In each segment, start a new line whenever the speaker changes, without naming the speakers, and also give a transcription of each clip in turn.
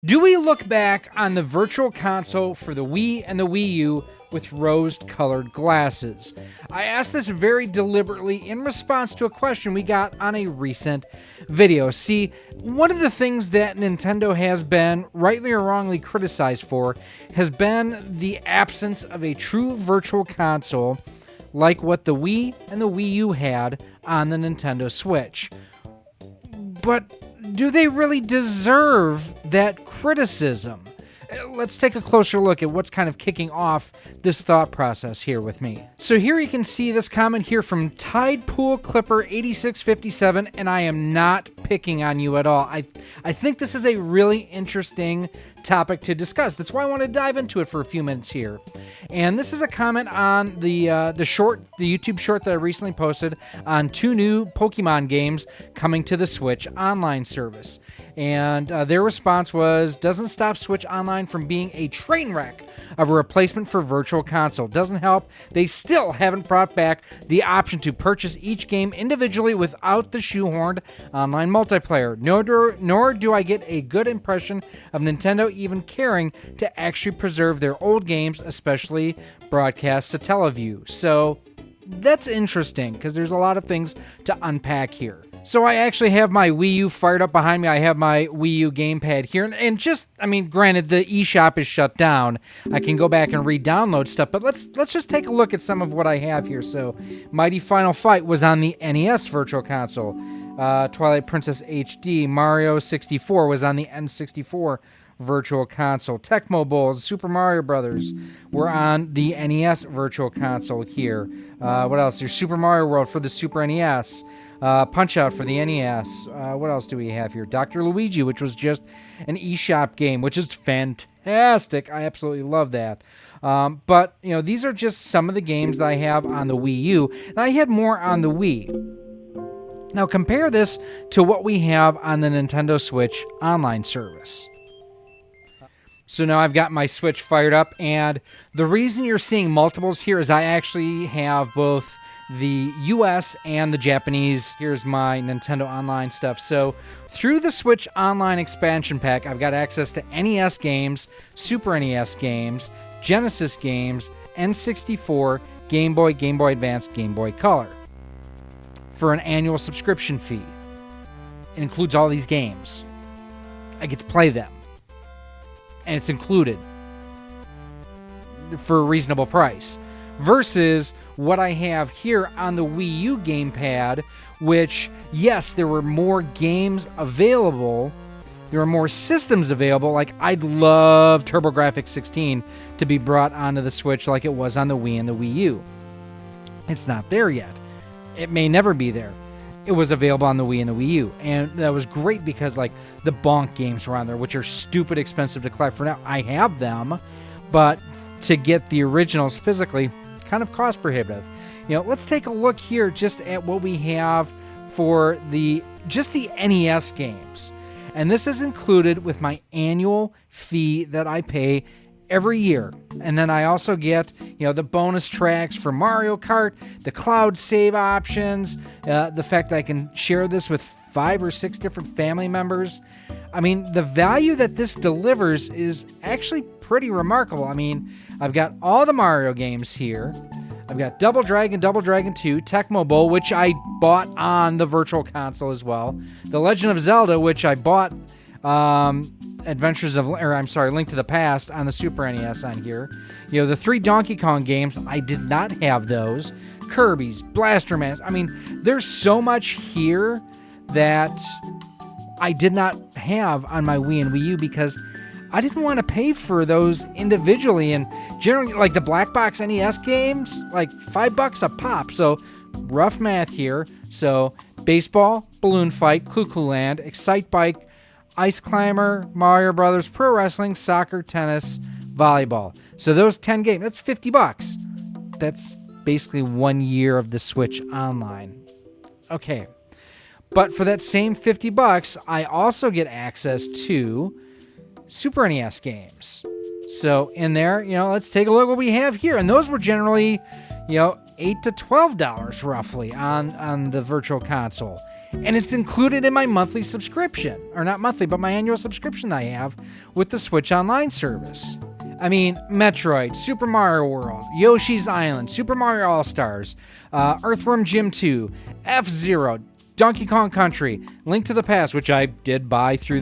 Do we look back on the Virtual Console for the Wii and the Wii U with rose-colored glasses? I asked this very deliberately in response to a question we got on a recent video. See, one of the things that Nintendo has been, rightly or wrongly, criticized for has been the absence of a true Virtual Console like what the Wii and the Wii U had on the Nintendo Switch. But do they really deserve that criticism? Let's take a closer look at what's kind of kicking off this thought process here with me. So here you can see this comment here from Tidepool Clipper 8657, and I am not picking on you at all. I think this is a really interesting topic to discuss. That's why I want to dive into it for a few minutes here. And this is a comment on the YouTube short that I recently posted on 2 new Pokemon games coming to the Switch online service. And their response was, doesn't stop Switch Online from being a train wreck of a replacement for Virtual Console. Doesn't help. They still haven't brought back the option to purchase each game individually without the shoehorned online multiplayer. Nor do I get a good impression of Nintendo even caring to actually preserve their old games, especially Broadcast Satelleview. So that's interesting because there's a lot of things to unpack here. So I actually have my Wii U fired up behind me. I have my Wii U gamepad here. And granted, the eShop is shut down. I can go back and re-download stuff, but let's just take a look at some of what I have here. So Mighty Final Fight was on the NES Virtual Console. Twilight Princess HD, Mario 64 was on the N64 Virtual Console. Tecmo Bowl, Super Mario Brothers were on the NES Virtual Console here. What else? There's Super Mario World for the Super NES. Punch-Out for the NES. What else do we have here? Dr. Luigi, which was just an eShop game, which is fantastic. I absolutely love that. But, these are just some of the games that I have on the Wii U, and I had more on the Wii. Now, compare this to what we have on the Nintendo Switch online service. So now I've got my Switch fired up, and the reason you're seeing multiples here is I actually have both the US and the Japanese. Here's my Nintendo Online stuff. So through the Switch Online expansion pack, I've got access to NES games, Super NES games, Genesis games, N64, Game Boy, Game Boy Advance, Game Boy Color for an annual subscription fee. It includes all these games. I get to play them. And it's included for a reasonable price. Versus what I have here on the Wii U gamepad, which, yes, there were more games available. There were more systems available. Like, I'd love TurboGrafx 16 to be brought onto the Switch like it was on the Wii and the Wii U. It's not there yet. It may never be there. It was available on the Wii and the Wii U. And that was great because, like, the Bonk games were on there, which are stupid expensive to collect. For now, I have them, but to get the originals physically, kind of cost prohibitive. Let's take a look here just at what we have for the NES games. And this is included with my annual fee that I pay every year. And then I also get, the bonus tracks for Mario Kart, the cloud save options, the fact that I can share this with 5 or 6 different family members. I mean, the value that this delivers is actually pretty remarkable. I mean, I've got all the Mario games here. I've got Double Dragon 2, Tecmo Bowl, which I bought on the Virtual Console as well. The Legend of Zelda, which I bought Link to the Past on the Super NES on here. The 3 Donkey Kong games, I did not have those. Kirby's, Blaster Man. I mean, there's so much here that I did not have on my Wii and Wii U because I didn't want to pay for those individually. And generally, like the Black Box NES games, like $5 a pop. So rough math here. So baseball, balloon fight, Cuckoo Land, Excite Bike, Ice Climber, Mario Brothers, Pro Wrestling, Soccer, Tennis, Volleyball. So those 10 games, that's $50. That's basically 1 year of the Switch Online. Okay. But for that same $50, I also get access to Super NES games. So in there, let's take a look at what we have here. And those were generally, $8 to $12 roughly on the Virtual Console. and it's included in my monthly subscription. Or not monthly, but my annual subscription that I have with the Switch Online service. I mean, Metroid, Super Mario World, Yoshi's Island, Super Mario All-Stars, Earthworm Jim 2, F-Zero, Donkey Kong Country, Link to the Past, which I did buy through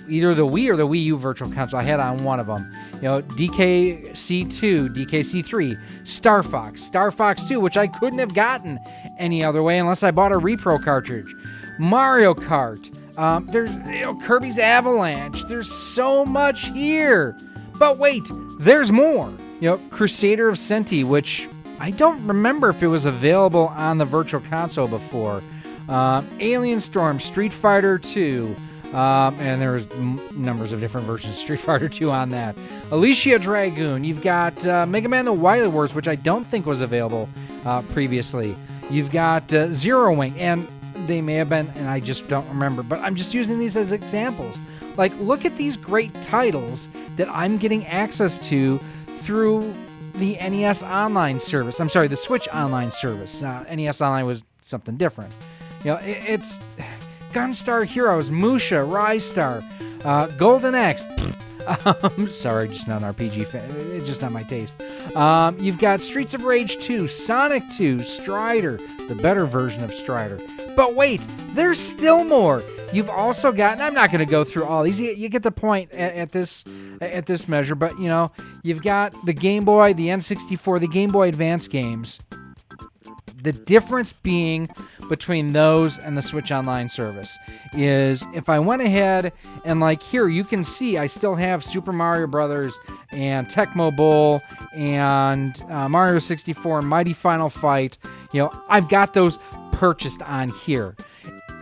either the Wii or the Wii U Virtual Console. I had on one of them. DKC2, DKC3, Star Fox 2, which I couldn't have gotten any other way unless I bought a repro cartridge. Mario Kart. There's Kirby's Avalanche. There's so much here. But wait, there's more. Crusader of Senti, which I don't remember if it was available on the Virtual Console before. Alien Storm, Street Fighter 2. And there's numbers of different versions of Street Fighter 2 on that. Alicia Dragoon. You've got Mega Man The Wily Wars, which I don't think was available previously. You've got Zero Wing, and they may have been, and I just don't remember. But I'm just using these as examples. Like, look at these great titles that I'm getting access to through the NES Online service. I'm sorry, the Switch Online service. NES Online was something different. It's Gunstar Heroes, Musha, Rise Star, Golden Axe. Sorry, just not an RPG fan. It's just not my taste. You've got Streets of Rage 2, Sonic 2, Strider, the better version of Strider. But wait, there's still more. You've also got, and I'm not going to go through all these. You get the point at this measure. But you've got the Game Boy, the N64, the Game Boy Advance games. The difference being between those and the Switch Online service is if I went ahead and here you can see I still have Super Mario Brothers and Tecmo Bowl and Mario 64 and Mighty Final Fight. I've got those purchased on here.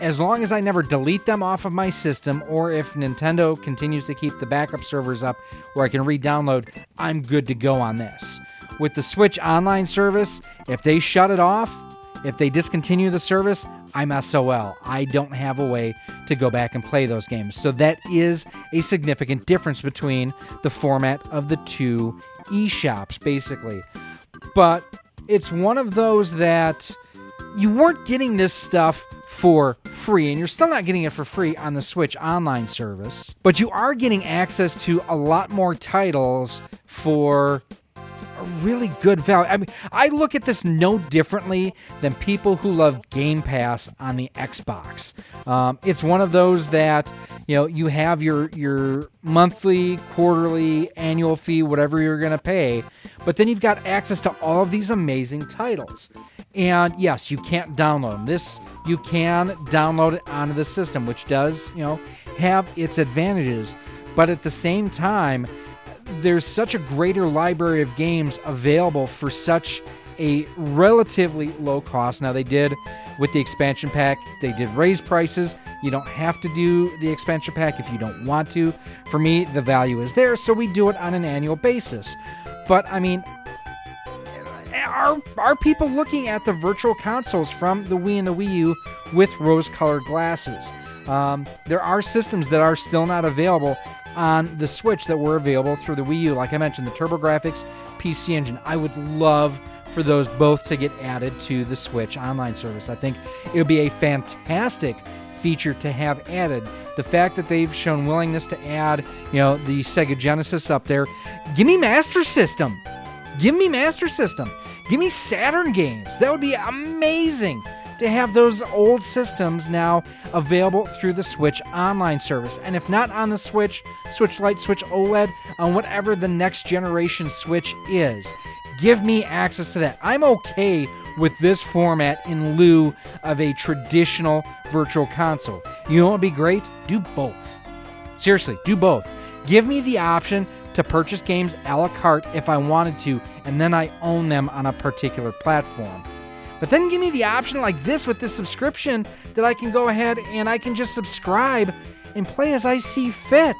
As long as I never delete them off of my system, or if Nintendo continues to keep the backup servers up where I can re-download, I'm good to go on this. With the Switch Online service, if they shut it off, if they discontinue the service, I'm SOL. I don't have a way to go back and play those games. So that is a significant difference between the format of the two eShops, basically. But it's one of those that you weren't getting this stuff for free, and you're still not getting it for free on the Switch Online service, but you are getting access to a lot more titles for a really good value. I mean, I look at this no differently than people who love Game Pass on the Xbox. It's one of those that, you have your monthly, quarterly, annual fee, whatever you're going to pay, but then you've got access to all of these amazing titles. And yes, you can't download them. You can download it onto the system, which does, have its advantages. But at the same time, there's such a greater library of games available for such a relatively low cost. Now, they did, with the expansion pack, they did raise prices. You don't have to do the expansion pack if you don't want to. For me, the value is there, so we do it on an annual basis. But, I mean, are people looking at the virtual consoles from the Wii and the Wii U with rose-colored glasses? There are systems that are still not available on the Switch that were available through the Wii U. Like I mentioned, the TurboGrafx PC Engine. I would love for those both to get added to the Switch Online service. I think it would be a fantastic feature to have added. The fact that they've shown willingness to add, the Sega Genesis up there. Give me Master System. Give me Master System. Give me Saturn games. That would be amazing to have those old systems now available through the Switch Online service. And if not on the Switch, Switch Lite, Switch OLED, on whatever the next generation Switch is, give me access to that. I'm okay with this format in lieu of a traditional virtual console. You know what would be great? Do both. Seriously, do both. Give me the option to purchase games a la carte if I wanted to, and then I own them on a particular platform. But then give me the option like this with this subscription that I can go ahead and I can just subscribe and play as I see fit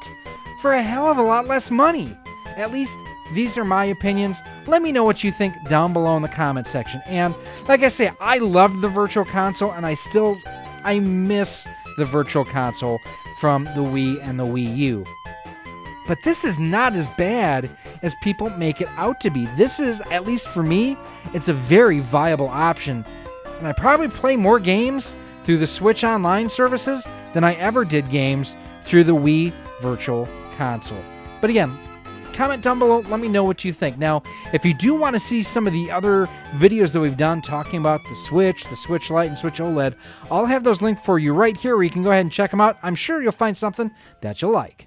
for a hell of a lot less money. At least these are my opinions. Let me know what you think down below in the comment section. And like I say, I loved the Virtual Console, and I miss the Virtual Console from the Wii and the Wii U. But this is not as bad as people make it out to be. This is, at least for me, it's a very viable option. And I probably play more games through the Switch Online services than I ever did games through the Wii Virtual Console. But again, comment down below, let me know what you think. Now, if you do want to see some of the other videos that we've done talking about the Switch Lite, and Switch OLED, I'll have those linked for you right here where you can go ahead and check them out. I'm sure you'll find something that you'll like.